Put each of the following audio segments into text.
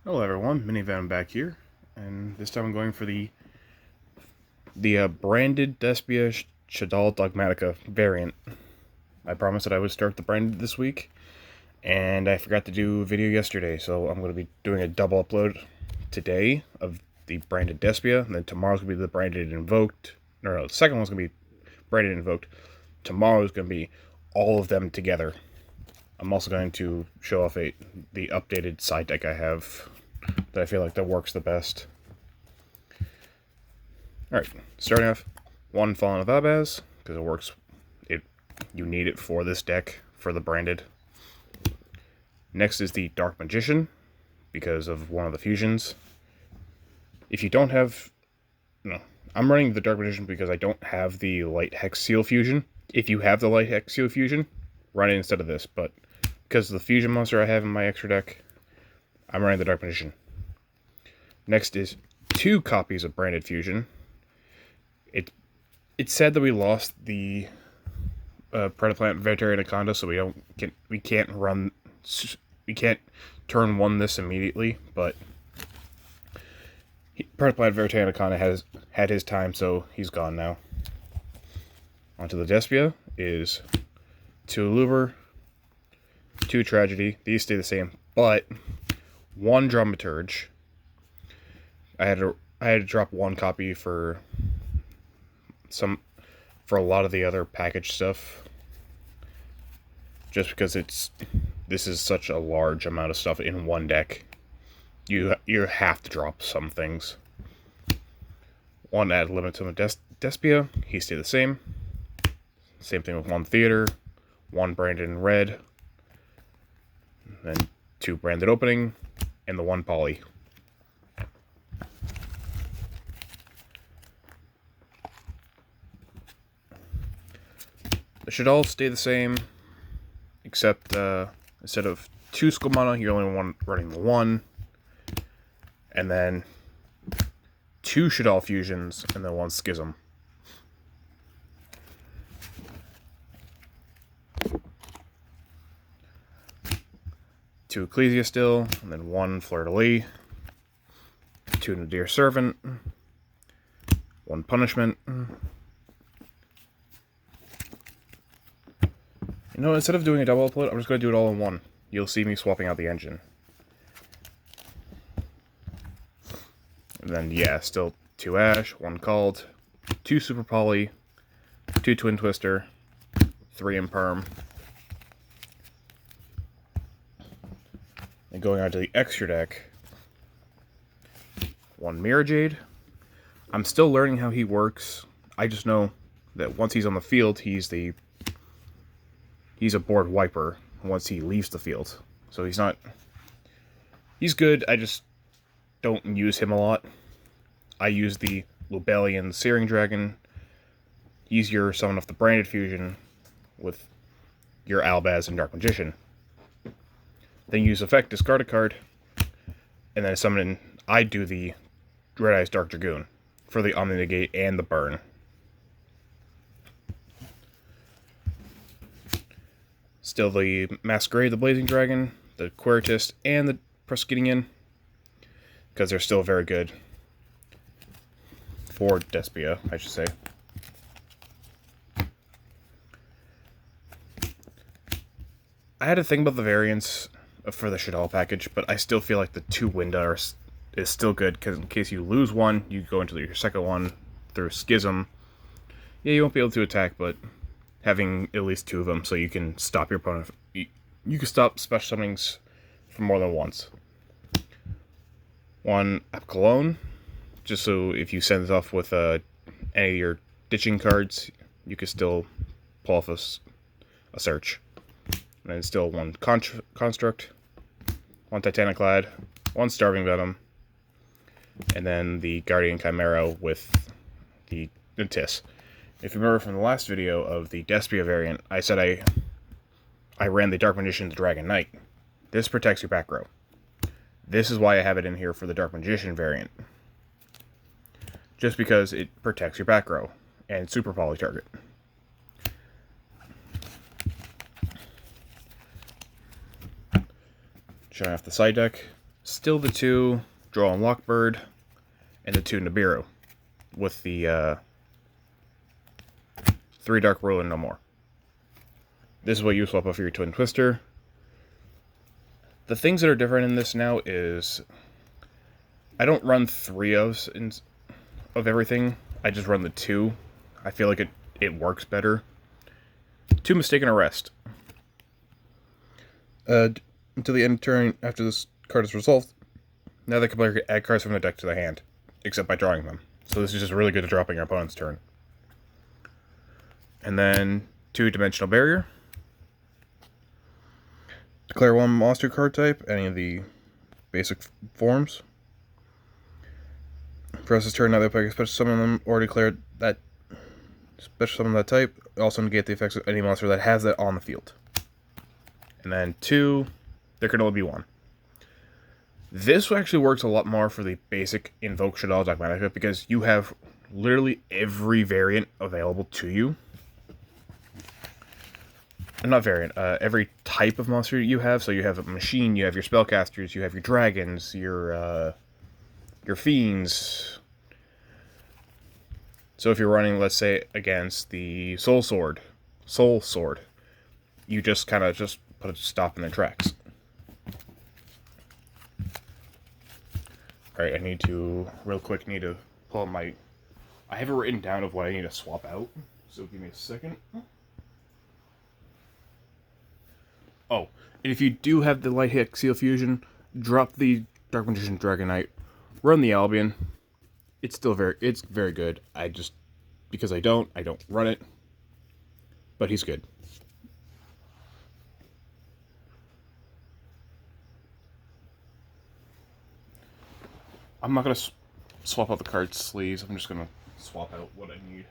Hello everyone, Minivan back here, and this time I'm going for the branded Despia Shaddoll Dogmatika variant. I promised that I would start the branded this week, and I forgot to do a video yesterday, so I'm going to be doing a double upload today of the branded Despia, and then tomorrow's going to be the branded Invoked. No, the second one's going to be branded Invoked. Tomorrow's going to be all of them together. I'm also going to show off the updated side deck I have that I feel like that works the best. Alright, starting off, one Fallen of Abaz, because it works. You need it for this deck, for the branded. Next is the Dark Magician, because of one of the fusions. If you don't have... No, I'm running the Dark Magician because I don't have the Light Hex Seal fusion. If you have the Light Hex Seal fusion, run it instead of this, but because of the fusion monster I have in my extra deck, I'm running the Dark Magician. Next is 2 copies of Branded Fusion. It's sad that we lost the Predaplant Vegetarian Anaconda, so we can't turn 1 this immediately, but Predaplant Vegetarian Anaconda has had his time, so he's gone now. Onto the Despia is 2 Lure, 2 Tragedy. These stay the same, but 1 Dramaturge. I had to drop 1 copy for a lot of the other package stuff, just because this is such a large amount of stuff in one deck. You have to drop some things. 1 ad limit to Despia. He stayed the same. Same thing with 1 Theater, 1 branded in red, then 2 branded opening, and the 1 poly. They should all stay the same, except instead of 2 Skull Mana, you're only running the 1, and then 2 Shaddoll Fusions, and then 1 Schism. Two Ecclesia still, and then 1 Fleur de Lis, 2 Nadir Servant, 1 Punishment. You know, instead of doing a double upload, I'm just going to do it all in one. You'll see me swapping out the engine. And then, yeah, still 2 Ash, 1 Called, 2 Super Poly, 2 Twin Twister, 3 Imperm. And going on to the extra deck, 1 Mirror Jade. I'm still learning how he works. I just know that once he's on the field, he's a board wiper once he leaves the field. So he's good, I just don't use him a lot. I use the Lubellian Searing Dragon. Use your Summon off the Branded Fusion with your Albaz and Dark Magician. Then use effect, discard a card, and then summon. I do the Red Eyes Dark Dragoon for the Omni Negate and the burn. Still the Masquerade, the Blazing Dragon, the Queritist, and the Proskinian, because they're still very good for Despia, I should say. I had to think about the variants for the Shaddoll package, but I still feel like the 2 Winda is still good, because in case you lose 1, you go into your second one through Schism. Yeah, you won't be able to attack, but having at least 2 of them, so you can stop your opponent. You can stop special summonings for more than once. 1 Apkalone, just so if you send it off with any of your ditching cards, you can still pull off a search. And then still 1 Construct, 1 Titaniclad, 1 Starving Venom, and then the Guardian Chimera with the Tis. If you remember from the last video of the Despia variant, I said I ran the Dark Magician the Dragon Knight. This protects your back row. This is why I have it in here for the Dark Magician variant. Just because it protects your back row and super poly target. Showing off the side deck. still the 2 Draw and Lockbird, and the 2 Nibiru, with the 3 Dark Ruler, no more. This is what you swap out for your Twin Twister. The things that are different in this now is I don't run 3 of everything. I just run the 2. I feel like it works better. 2 Mistaken Arrest. Until the end of turn, after this card is resolved, now the player can add cards from the deck to the hand, except by drawing them. So this is just really good at dropping your opponent's turn. And then 2 Dimensional Barrier. Declare 1 monster card type, any of the basic forms. For us, this turn, now the player can special summon them or declare that special summon that type. Also negate the effects of any monster that has that on the field. And then 2, there can only be 1. This actually works a lot more for the basic Invoked Shaddoll Dogmatika because you have literally every variant available to you. Not variant, every type of monster you have. So you have a machine, you have your spellcasters, you have your dragons, your fiends. So if you're running, let's say, against the Soul Sword, you just kind of just put a stop in their tracks. Alright, I need to, real quick, pull up my, I have it written down of what I need to swap out, so give me a second. Oh, and if you do have the Light Hit Seal Fusion, drop the Dark Magician Dragonite, run the Albion. It's very good. Because I don't run it, but he's good. I'm not going to swap out the card sleeves. I'm just going to swap out what I need.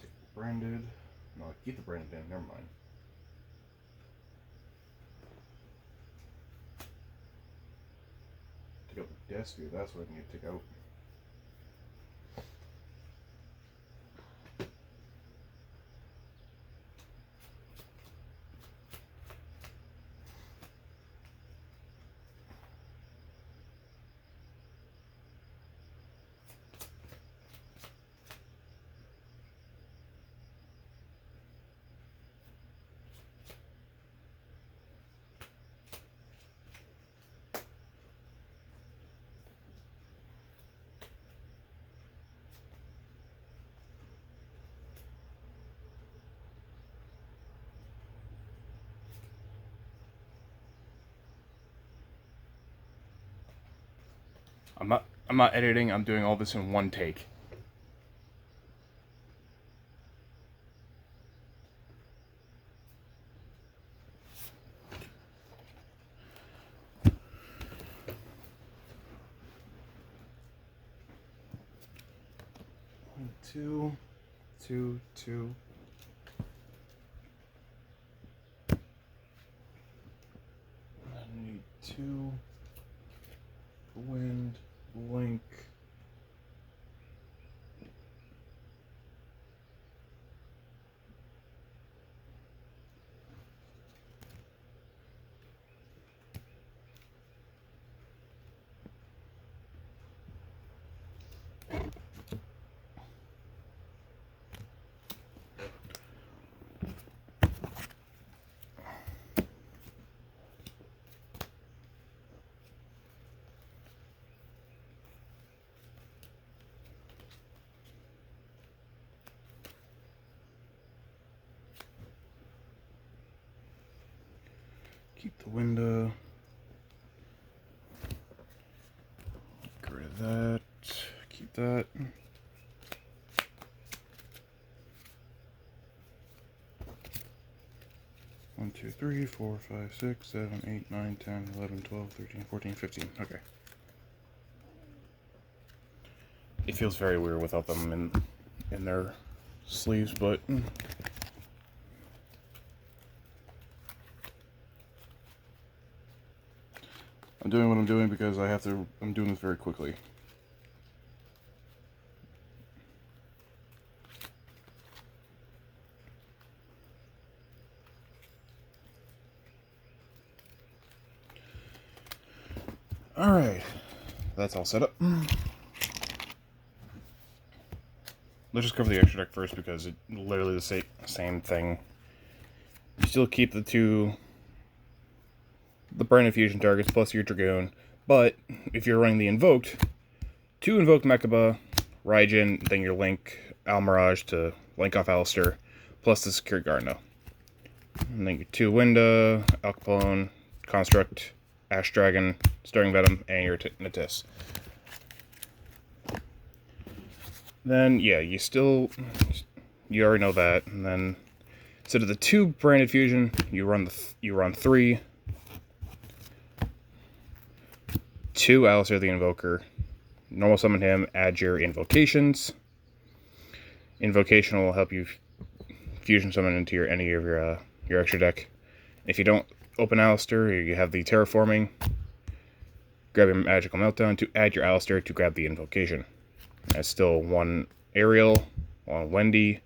Take the branded. No, keep the branded in. Never mind. Take out the Despia. That's what I need to take out. I'm not editing, I'm doing all this in one take. One, two, two. I need 2. Wind, blink. Keep the window. Get rid of that. Keep that. One, 2, 3, 4, 5, 6, 7, 8, 9, 10, 11, 12, 13, 14, 15. Okay. It feels very weird without them in their sleeves, but I'm doing what I'm doing because I'm doing this very quickly. Alright, that's all set up. Let's just cover the extra deck first because it's literally the same thing. You still keep the branded fusion targets plus your Dragoon, but if you're running the Invoked, 2 Invoked Mechaba, Raijin, then your Link Almirage to link off Alistair, plus the Secure Gardener. And then your 2 Winda, Al Capone, Construct, Ash Dragon, Stirring Venom, and your Natis. Then, yeah, you already know that. And then, instead of the 2 branded fusion, you run 3. 2 Alistair the Invoker. Normal summon him, add your invocations. Invocation will help you fusion summon into any of your extra deck. If you don't open Alistair, you have the Terraforming. Grab your Magical Meltdown to add your Alistair to grab the invocation. That's still 1 Ariel, 1 Wendy,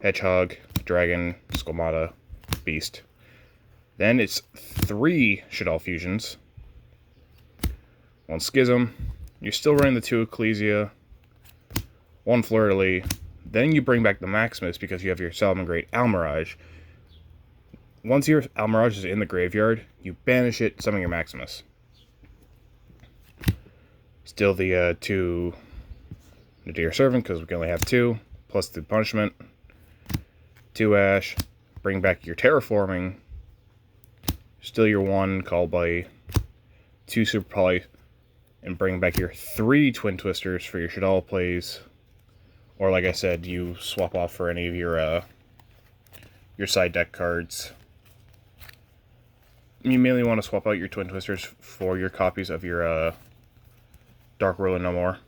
Hedgehog, Dragon, Squamata, Beast. Then it's 3 Shaddoll fusions. 1 Schism. You're still running the 2 Ecclesia. 1 Fleur-de-Lis. Then you bring back the Maximus because you have your Salamangreat Almirage. Once your Almirage is in the graveyard, you banish it, summon your Maximus. Still the 2 Nadir Servant because we can only have 2, plus the Punishment. 2 Ash. Bring back your Terraforming. Still your 1 Called by 2 Super Poly. And bring back your 3 Twin Twisters for your Shaddoll plays. Or like I said, you swap off for any of your side deck cards. You mainly want to swap out your Twin Twisters for your copies of your Dark Ruler No More.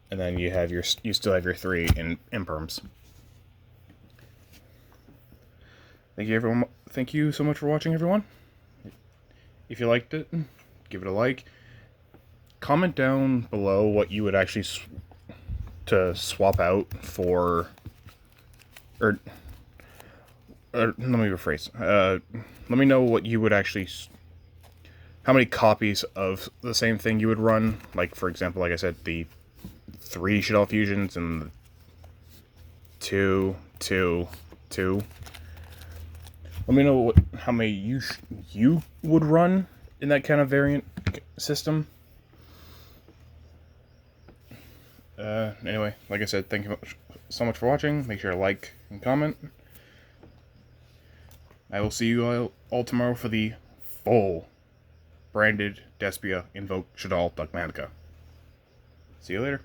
And then you still have your 3 in Imperms. Thank you everyone. Thank you so much for watching, everyone. If you liked it, give it a like. Comment down below what you would actually swap out for, or let me rephrase. Let me know what you would actually, how many copies of the same thing you would run. Like, for example, like I said, the 3 Shaddoll fusions and 2. Let me know how many you would run in that kind of variant system. Anyway, like I said, thank you so much for watching. Make sure to like and comment. I will see you all tomorrow for the full branded Despia Invoked Shaddoll Dogmatika. See you later.